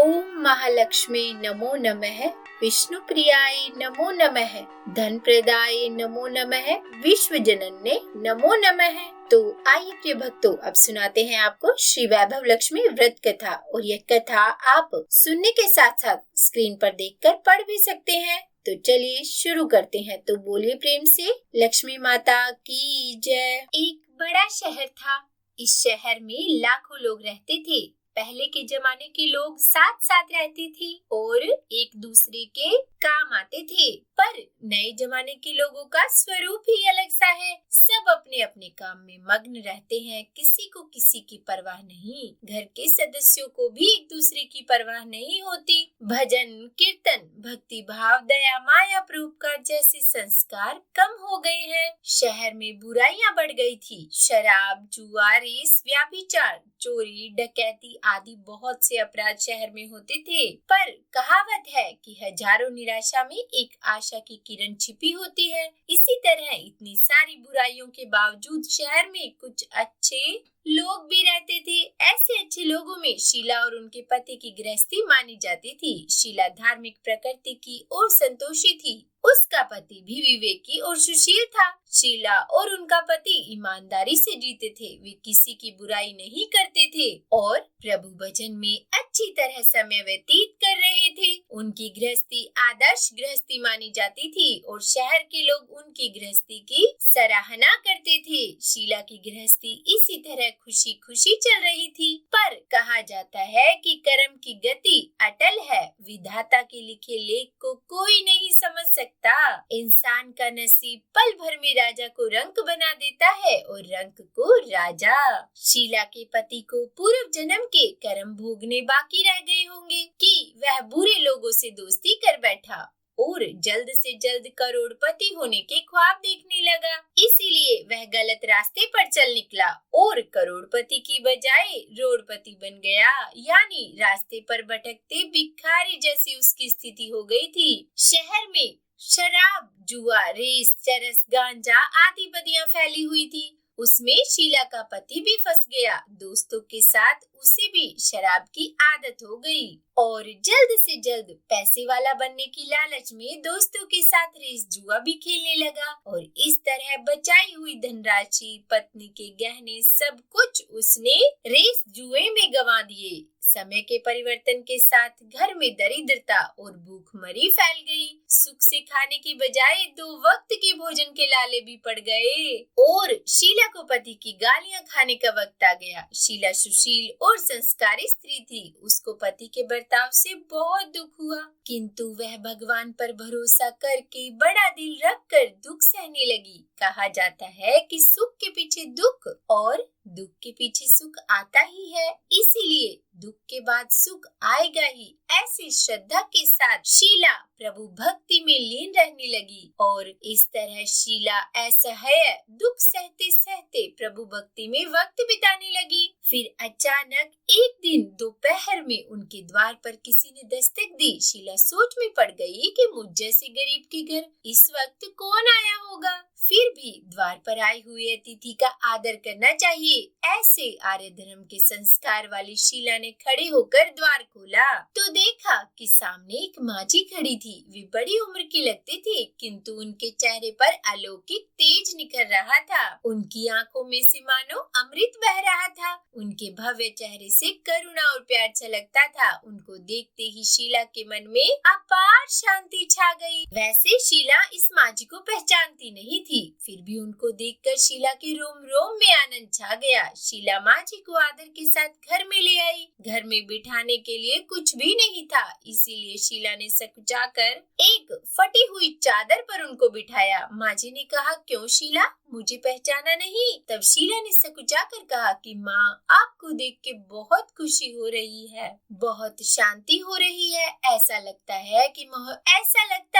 ओम महालक्ष्मी नमो नमः, विष्णु प्रियाय नमो नमः, धन प्रदाय नमो नमः, विश्व जनन्ये नमो नमः। तो आइए प्रिय भक्तों, अब सुनाते हैं आपको श्री वैभव लक्ष्मी व्रत कथा। और यह कथा आप सुनने के साथ साथ स्क्रीन पर देखकर पढ़ भी सकते हैं। तो चलिए शुरू करते हैं। तो बोलिए प्रेम से लक्ष्मी माता की जय। एक बड़ा शहर था। इस शहर में लाखों लोग रहते थे। पहले के जमाने के लोग साथ साथ रहते थे और एक दूसरे के काम आते थे। पर नए जमाने के लोगों का स्वरूप ही अलग सा है। सब अपने अपने काम में मग्न रहते हैं। किसी को किसी की परवाह नहीं। घर के सदस्यों को भी एक दूसरे की परवाह नहीं होती। भजन कीर्तन, भक्ति भाव, दया, माया, परोपकार जैसे संस्कार कम हो गए हैं। शहर में बुराइयां बढ़ गई थी। शराब, जुआ, रेस, व्यभिचार, चोरी, डकैती आदि बहुत से अपराध शहर में होते थे। पर कहावत है कि हजारों निराशा में एक आशा की किरण छिपी होती है। इसी तरह इतनी सारी बुराइयों के बावजूद शहर में कुछ अच्छे लोग भी रहते थे। ऐसे अच्छे लोगों में शीला और उनके पति की गृहस्थी मानी जाती थी। शीला धार्मिक प्रकृति की और संतोषी थी। उसका पति भी विवेकी और सुशील था। शीला और उनका पति ईमानदारी से जीते थे। वे किसी की बुराई नहीं करते थे और प्रभु भजन में अच्छी तरह समय व्यतीत कर रहे थे। उनकी गृहस्थी आदर्श गृहस्थी मानी जाती थी और शहर के लोग उनकी गृहस्थी की सराहना करते थे। शीला की गृहस्थी इसी तरह खुशी खुशी चल रही थी। पर कहा जाता है कि कर्म की गति अटल है। विधाता के लिखे लेख को कोई नहीं समझ सकता। इंसान का नसीब पल भर में राजा को रंक बना देता है और रंक को राजा। शीला के पति को पूर्व जन्म के कर्म भोगने बाकी रह गए होंगे कि वह बुरे लोगों से दोस्ती कर बैठा और जल्द से जल्द करोड़पति होने के ख्वाब देखने लगा। इसीलिए वह गलत रास्ते पर चल निकला और करोड़पति की बजाय रोड़पति बन गया। यानी रास्ते पर भटकते भिखारी जैसी उसकी स्थिति हो गई थी। शहर में शराब, जुआ, रेस, चरस, गांजा आदि बदियां फैली हुई थी। उसमें शीला का पति भी फंस गया। दोस्तों के साथ उसे भी शराब की आदत हो गई और जल्द से जल्द पैसे वाला बनने की लालच में दोस्तों के साथ रेस जुआ भी खेलने लगा। और इस तरह बचाई हुई धनराशि, पत्नी के गहने, सब कुछ उसने रेस जुए में गंवा दिए। समय के परिवर्तन के साथ घर में दरिद्रता और भूखमरी फैल गई। सुख से खाने की बजाय 2 वक्त के भोजन के लाले भी पड़ गए और शीला को पति की गालियां खाने का वक्त आ गया। शीला सुशील और संस्कारी स्त्री थी। उसको पति के बर्ताव से बहुत दुख हुआ, किंतु वह भगवान पर भरोसा करके बड़ा दिल रखकर दुख सहने लगी। कहा जाता है कि सुख के पीछे दुख और दुख के पीछे सुख आता ही है, इसीलिए दुख के बाद सुख आएगा ही। ऐसी श्रद्धा के साथ शीला प्रभु भक्ति में लीन रहने लगी और इस तरह शीला असह्य दुख सहते सहते प्रभु भक्ति में वक्त बिताने लगी। फिर अचानक एक दिन दोपहर में उनके द्वार पर किसी ने दस्तक दी। शीला सोच में पड़ गई कि मुझ जैसे गरीब के घर इस वक्त कौन आया होगा। फिर भी द्वार पर आई हुई अतिथि का आदर करना चाहिए। ऐसे आर्य धर्म के संस्कार वाली शीला ने खड़े होकर द्वार खोला तो देखा कि सामने एक माझी खड़ी थी। वे बड़ी उम्र की लगती थी, किंतु उनके चेहरे पर अलौकिक तेज निखर रहा था। उनकी आंखों में से मानो अमृत बह रहा था। उनके भव्य चेहरे से करुणा और प्यार छलकता था। उनको देखते ही शीला के मन में अपार शांति छा गई। वैसे शीला इस माझी को पहचानती नहीं थी, फिर भी उनको देखकर शीला के रोम रोम में आनंद छा गया। शीला माझी को आदर के साथ घर में ले आई। घर में बिठाने के लिए कुछ भी नहीं था, इसीलिए शीला ने सकुचाकर एक फटी हुई चादर पर उनको बिठाया। माझी ने कहा, क्यों शीला, मुझे पहचाना नहीं? तब शीला ने सकुचाकर कहा कि माँ, आपको देख के बहुत खुशी हो रही है, बहुत शांति हो रही है। ऐसा लगता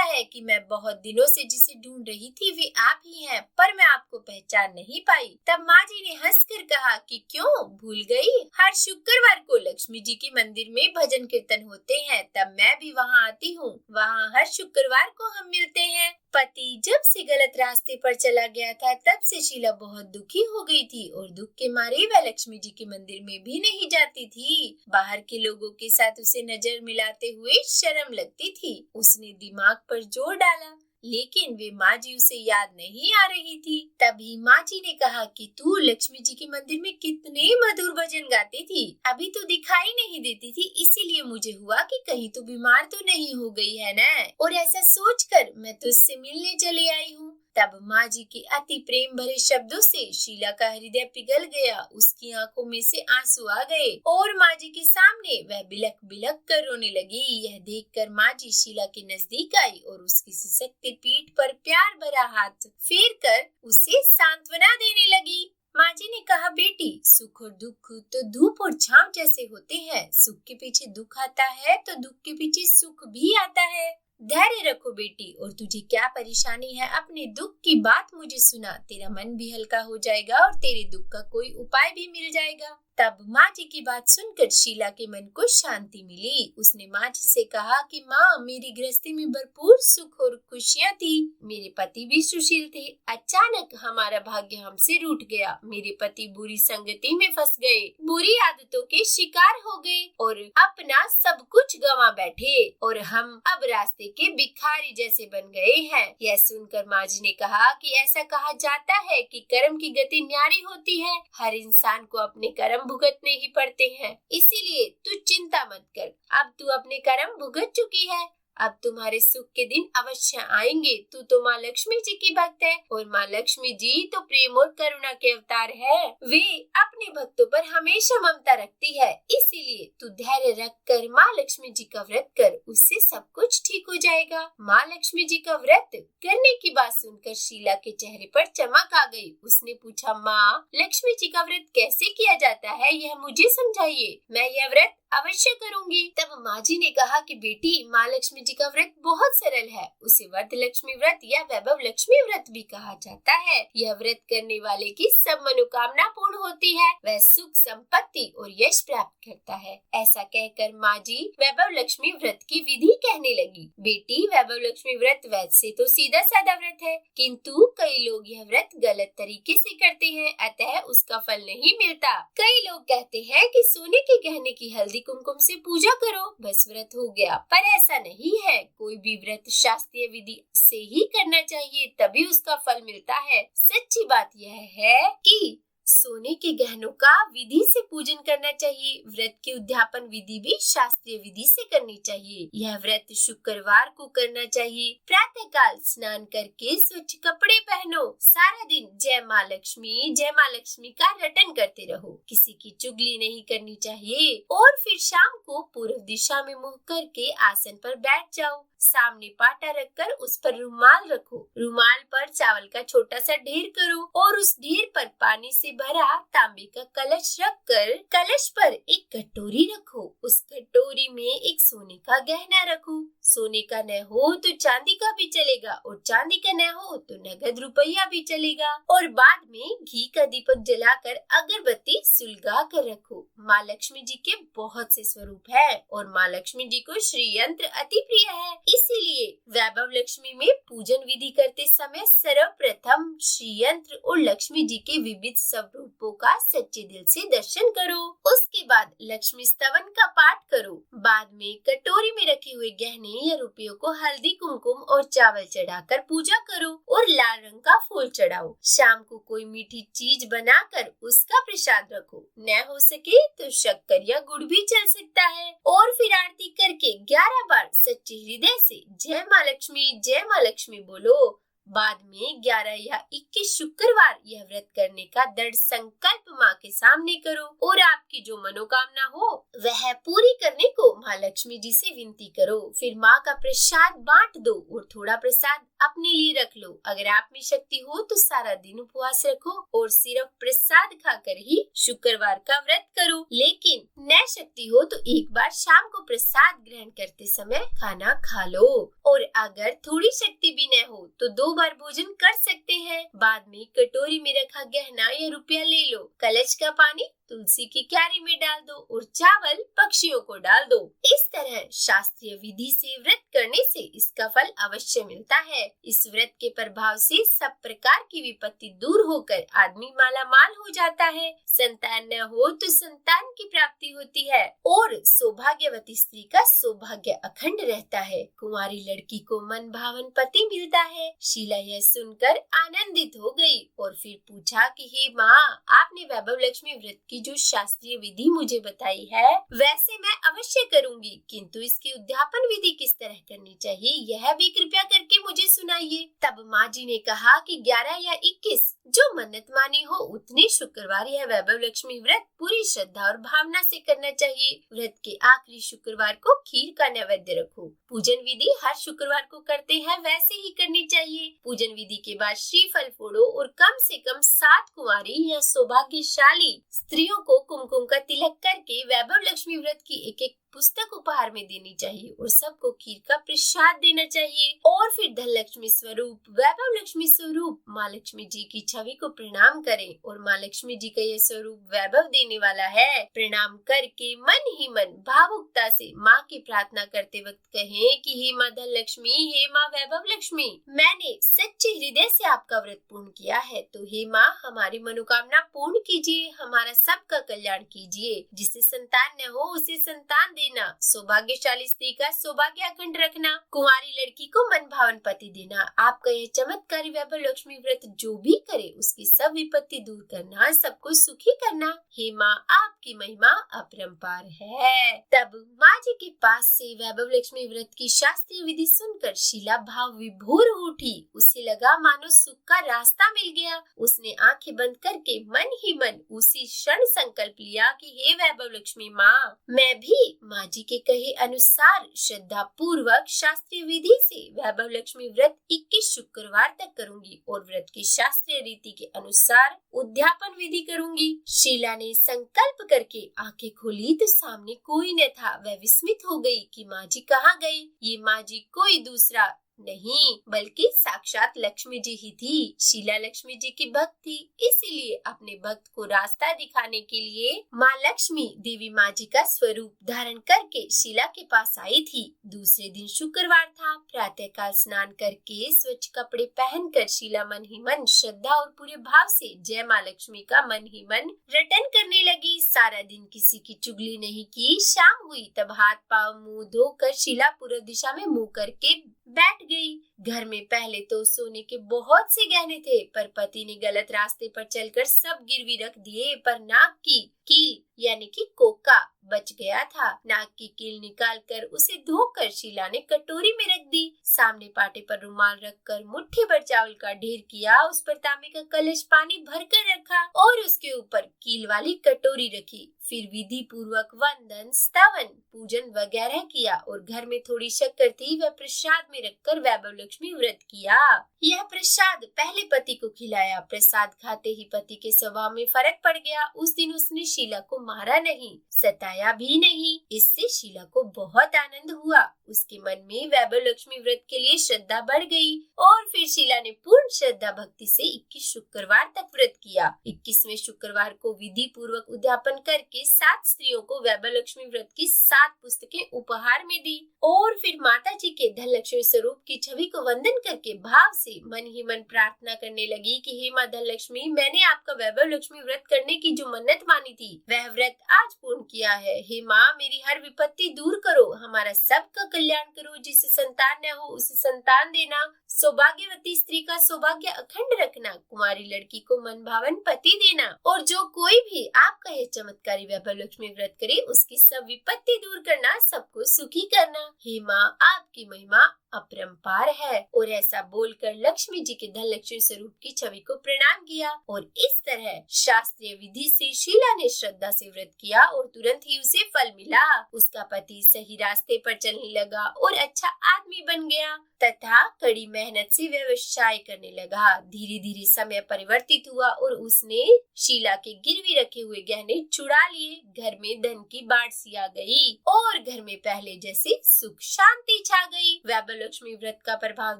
है कि मैं बहुत दिनों से जिसे ढूंढ रही थी वे आप ही हैं, पर मैं आपको पहचान नहीं पाई। तब माँ जी ने हंसकर कहा कि क्यों भूल गई? हर शुक्रवार को लक्ष्मी जी के मंदिर में भजन कीर्तन होते हैं, तब मैं भी वहाँ आती हूँ। वहाँ हर शुक्रवार को हम मिलते हैं। पति जब से गलत रास्ते पर चला गया था तब से शीला बहुत दुखी हो गई थी और दुख के मारे वह लक्ष्मी जी के मंदिर में भी नहीं जाती थी। बाहर के लोगों के साथ उसे नजर मिलाते हुए शर्म लगती थी। उसने दिमाग पर जोर डाला, लेकिन वे माँ जी उसे याद नहीं आ रही थी। तभी माँ जी ने कहा कि तू लक्ष्मी जी के मंदिर में कितने मधुर भजन गाती थी, अभी तो दिखाई नहीं देती थी, इसीलिए मुझे हुआ कि कहीं तो बीमार तो नहीं हो गई है ना, और ऐसा सोचकर मैं तुझसे मिलने चली आई हूँ। तब माँ जी के अति प्रेम भरे शब्दों से शीला का हृदय पिघल गया। उसकी आंखों में से आंसू आ गए और माँ जी के सामने वह बिलख बिलख कर रोने लगी। यह देखकर माँ जी शीला के नजदीक आई और उसकी सिसकती पीठ पर प्यार भरा हाथ फेर कर उसे सांत्वना देने लगी। माँ जी ने कहा, बेटी, सुख और दुख तो धूप और छांव जैसे होते हैं। सुख के पीछे दुख आता है तो दुख के पीछे सुख भी आता है। धैर्य रखो बेटी, और तुझे क्या परेशानी है, अपने दुख की बात मुझे सुना, तेरा मन भी हल्का हो जाएगा और तेरे दुख का कोई उपाय भी मिल जाएगा। तब माँ जी की बात सुनकर शीला के मन को शांति मिली। उसने माँ जी से कहा कि माँ, मेरी गृहस्थी में भरपूर सुख और खुशियाँ थी। मेरे पति भी सुशील थे। अचानक हमारा भाग्य हमसे रूठ गया। मेरे पति बुरी संगति में फंस गए, बुरी आदतों के शिकार हो गए और अपना सब कुछ गंवा बैठे, और हम अब रास्ते के भिखारी जैसे बन गए हैं। यह सुनकर माँ जी ने कहा कि ऐसा कहा जाता है कि कर्म की गति न्यारी होती है। हर इंसान को अपने कर्म भुगतने ही पड़ते हैं, इसीलिए तू चिंता मत कर। अब तू अपने कर्म भुगत चुकी है, अब तुम्हारे सुख के दिन अवश्य आएंगे। तू तो माँ लक्ष्मी जी की भक्त है और माँ लक्ष्मी जी तो प्रेम और करुणा के अवतार है। वे अपने भक्तों पर हमेशा ममता रखती है, इसीलिए तू धैर्य रख कर माँ लक्ष्मी जी का व्रत कर, उससे सब कुछ ठीक हो जाएगा। माँ लक्ष्मी जी का व्रत करने की बात सुनकर शीला के चेहरे पर चमक आ गई। उसने पूछा, माँ लक्ष्मी जी का व्रत कैसे किया जाता है, यह मुझे समझाइए, मैं यह व्रत अवश्य करूंगी। तब माँ जी ने कहा कि बेटी, माँ लक्ष्मी जी का व्रत बहुत सरल है। उसे वर्ध लक्ष्मी व्रत या वैभव लक्ष्मी व्रत भी कहा जाता है। यह व्रत करने वाले की सब मनोकामना पूर्ण होती है, वह सुख संपत्ति और यश प्राप्त करता है। ऐसा कहकर माँ जी वैभव लक्ष्मी व्रत की विधि कहने लगी। बेटी, वैभव लक्ष्मी व्रत वैसे तो सीधा साधा व्रत है, किंतु कई लोग यह व्रत गलत तरीके से करते हैं, अतः उसका फल नहीं मिलता। कई लोग कहते हैं कि सोने के गहने की हल्दी कुमकुम से पूजा करो, बस व्रत हो गया, पर ऐसा नहीं है। कोई भी व्रत शास्त्रीय विधि से ही करना चाहिए, तभी उसका फल मिलता है। सच्ची बात यह है कि सोने के गहनों का विधि से पूजन करना चाहिए। व्रत की उद्यापन विधि भी शास्त्रीय विधि से करनी चाहिए। यह व्रत शुक्रवार को करना चाहिए। प्रातः काल स्नान करके स्वच्छ कपड़े पहनो। सारा दिन जय माँ लक्ष्मी का रटन करते रहो। किसी की चुगली नहीं करनी चाहिए और फिर शाम को पूर्व दिशा में मुंह करके आसन पर बैठ जाओ। सामने पाटा रखकर उस पर रुमाल रखो। रुमाल पर चावल का छोटा सा ढेर करो और उस ढेर पर पानी से भरा तांबे का कलश रखकर कलश पर एक कटोरी रखो। उस कटोरी में एक सोने का गहना रखो। सोने का न हो तो चांदी का भी चलेगा और चांदी का न हो तो नगद रुपया भी चलेगा। और बाद में घी का दीपक जलाकर अगरबत्ती सुलगा कर रखो। माँ लक्ष्मी जी के बहुत से स्वरूप है और माँ लक्ष्मी जी को श्री यंत्र अति प्रिय है, इसीलिए वैभव लक्ष्मी में पूजन विधि करते समय सर्वप्रथम श्री यंत्र और लक्ष्मी जी के विविध स्वरूपों का सच्चे दिल से दर्शन करो। उसके बाद लक्ष्मी स्तवन का पाठ करो। बाद में कटोरी में रखे हुए गहने या रुपयों को हल्दी कुमकुम और चावल चढ़ाकर पूजा करो और लाल रंग का फूल चढ़ाओ। शाम को कोई मीठी चीज बनाकर उसका प्रसाद रखो। न हो सके तो शक्कर या गुड़ भी चल सकता है। और फिर आरती करके 11 बार सच्चे हृदय से जय माँ लक्ष्मी बोलो। बाद में 11 या 21 शुक्रवार यह व्रत करने का दृढ़ संकल्प माँ के सामने करो और आपकी जो मनोकामना हो वह पूरी करने को माँ लक्ष्मी जी से विनती करो। फिर माँ का प्रसाद बांट दो और थोड़ा प्रसाद अपने लिए रख लो। अगर आप में शक्ति हो तो सारा दिन उपवास रखो और सिर्फ प्रसाद खाकर ही शुक्रवार का व्रत करो। लेकिन न शक्ति हो तो एक बार शाम को प्रसाद ग्रहण करते समय खाना खा लो। और अगर थोड़ी शक्ति भी न हो तो 2 बार भोजन कर सकते हैं। बाद में कटोरी में रखा गहना या रुपया ले लो। कलश का पानी तुलसी की क्यारी में डाल दो और चावल पक्षियों को डाल दो। इस तरह शास्त्रीय विधि से व्रत करने से इसका फल अवश्य मिलता है। इस व्रत के प्रभाव से सब प्रकार की विपत्ति दूर होकर आदमी मालामाल हो जाता है। संतान न हो तो संतान की प्राप्ति होती है और सौभाग्यवती स्त्री का सौभाग्य अखंड रहता है। कुंवारी लड़की को मन भावन पति मिलता है। शीला यह सुनकर आनंदित हो गई और फिर पूछा कि हे माँ, आपने वैभव लक्ष्मी व्रत की जो शास्त्रीय विधि मुझे बताई है वैसे मैं अवश्य करूंगी, किंतु इसकी उद्यापन विधि किस तरह करनी चाहिए यह भी कृपया करके मुझे सुनाइए। तब माँ जी ने कहा कि 11 या 21 जो मन्नत मानी हो उतने शुक्रवार यह वैभव लक्ष्मी व्रत पूरी श्रद्धा और भावना से करना चाहिए। व्रत के आखिरी शुक्रवार को खीर का नैवेद्य रखो। पूजन विधि हर शुक्रवार को करते हैं वैसे ही करनी चाहिए। पूजन विधि के बाद श्रीफल फोड़ो और कम से कम 7 कुंवारी या सौभाग्यशाली स्त्रियों को कुमकुम का तिलक करके वैभव लक्ष्मी व्रत की एक एक पुस्तक उपहार में देनी चाहिए और सबको खीर का प्रसाद देना चाहिए। और फिर धन लक्ष्मी स्वरूप वैभव लक्ष्मी स्वरूप माँ लक्ष्मी जी की छवि को प्रणाम करें और माँ लक्ष्मी जी का यह स्वरूप वैभव देने वाला है। प्रणाम करके मन ही मन भावुकता से माँ की प्रार्थना करते वक्त कहें कि हे माँ धन लक्ष्मी, हे माँ वैभव लक्ष्मी, मैंने सच्चे हृदय से आपका व्रत पूर्ण किया है, तो हे माँ हमारी मनोकामना पूर्ण कीजिए, हमारा सबका कल्याण कीजिए। जिसे संतान न हो उसे संतान देना, सौभाग्यशाली स्त्री का सौभाग्य अखंड रखना, कुंवारी लड़की को मन भावन पति देना। आपका यह चमत्कारी वैभव लक्ष्मी व्रत जो भी करे उसकी सब विपत्ति दूर करना, सबको सुखी करना। हे माँ आपकी महिमा अपरंपार है। तब माँ जी के पास से वैभव लक्ष्मी व्रत की शास्त्रीय विधि सुनकर शीला भाव विभोर हो उठी। उसे लगा मानो सुख का रास्ता मिल गया। उसने आंखें बंद करके मन ही मन उसी क्षण संकल्प लिया कि हे वैभव लक्ष्मी माँ, मैं भी माँ जी के कहे अनुसार श्रद्धा पूर्वक शास्त्रीय विधि से वैभव लक्ष्मी व्रत 21 शुक्रवार तक करूंगी और व्रत की शास्त्रीय रीति के अनुसार उद्यापन विधि करूंगी। शीला ने संकल्प करके आंखें खोली तो सामने कोई न था। वह विस्मित हो गई कि माँ जी कहाँ गई। ये माँ जी कोई दूसरा नहीं बल्कि साक्षात लक्ष्मी जी ही थी। शीला लक्ष्मी जी की भक्त थी, इसीलिए अपने भक्त को रास्ता दिखाने के लिए माँ लक्ष्मी देवी माँ जी का स्वरूप धारण करके शीला के पास आई थी। दूसरे दिन शुक्रवार था। प्रातःकाल स्नान करके स्वच्छ कपड़े पहनकर शीला मन ही मन श्रद्धा और पूरे भाव से जय माँ लक्ष्मी का मन ही मन रटन करने लगी। सारा दिन किसी की चुगली नहीं की। शाम हुई तब हाथ पाँव मुंह धोकर शीला पूर्व दिशा में मुंह करके बैठ गई। घर में पहले तो सोने के बहुत से गहने थे, पर पति ने गलत रास्ते पर चलकर सब गिरवी रख दिए। पर नाक की कील यानी कि कोका बच गया था। नाक की कील निकालकर उसे धोकर शीला ने कटोरी में रख दी। सामने पाटे पर रुमाल रखकर मुट्ठी भर चावल का ढेर किया। उस पर तांबे का कलश पानी भरकर रखा और उसके ऊपर कील वाली कटोरी रखी। फिर विधि पूर्वक वंदन, स्तवन, पूजन वगैरह किया और घर में थोड़ी शक्कर थी, वह प्रसाद में रखकर वैभव लक्ष्मी व्रत किया। यह प्रसाद पहले पति को खिलाया। प्रसाद खाते ही पति के स्वभाव में फर्क पड़ गया। उस दिन उसने शीला को मारा नहीं, सताया भी नहीं। इससे शीला को बहुत आनंद हुआ। उसके मन में वैभव लक्ष्मी व्रत के लिए श्रद्धा बढ़ गई और फिर शीला ने पूर्ण श्रद्धा भक्ति से 21 शुक्रवार तक व्रत किया। 21वें शुक्रवार को विधि पूर्वक उद्यापन करके 7 स्त्रियों को वैभव लक्ष्मी व्रत की 7 पुस्तकें उपहार में दी और फिर माता जी के धन लक्ष्मी स्वरूप की छवि को वंदन करके भाव से मन ही मन प्रार्थना करने लगी कि हे माँ धन लक्ष्मी, मैंने आपका वैभव लक्ष्मी व्रत करने की जो मन्नत मानी थी वह व्रत आज पूर्ण किया है। हे माँ, मेरी हर विपत्ति दूर करो, हमारा सबका कल्याण करो। जिसे संतान न हो उसे संतान देना, सौभाग्यवती स्त्री का सौभाग्य अखंड रखना, कुमारी लड़की को मन भावन पति देना और जो कोई भी आपका यह चमत्कारी वैभव लक्ष्मी व्रत करे उसकी सब विपत्ति दूर करना, सबको सुखी करना। हे माँ, आपकी महिमा अपरंपार है। और ऐसा बोलकर लक्ष्मी जी के धन लक्ष्मी स्वरूप की छवि को प्रणाम किया और इस तरह शास्त्रीय विधि से शीला ने श्रद्धा से व्रत किया और तुरंत ही उसे फल मिला। उसका पति सही रास्ते पर चलने लगा और अच्छा आदमी बन गया तथा कड़ी मेहनत से व्यवसाय करने लगा। धीरे धीरे समय परिवर्तित हुआ और उसने शीला के गिरवी रखे हुए गहने छुड़ा लिए। घर में धन की बाढ़ सी आ गई और घर में पहले जैसी सुख शांति छा गई। वैभव लक्ष्मी व्रत का प्रभाव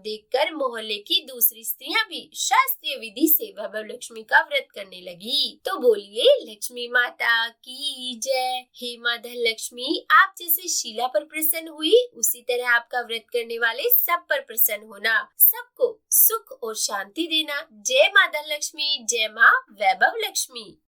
देखकर मोहल्ले की दूसरी स्त्रियां भी शास्त्रीय विधि से वैभव लक्ष्मी का व्रत करने लगी। तो बोलिए लक्ष्मी माँ माता की जय। हे माँ धनलक्ष्मी, आप जैसे शीला पर प्रसन्न हुई, उसी तरह आपका व्रत करने वाले सब पर प्रसन्न होना, सबको सुख और शांति देना। जय माँ धनलक्ष्मी, जय माँ वैभव लक्ष्मी।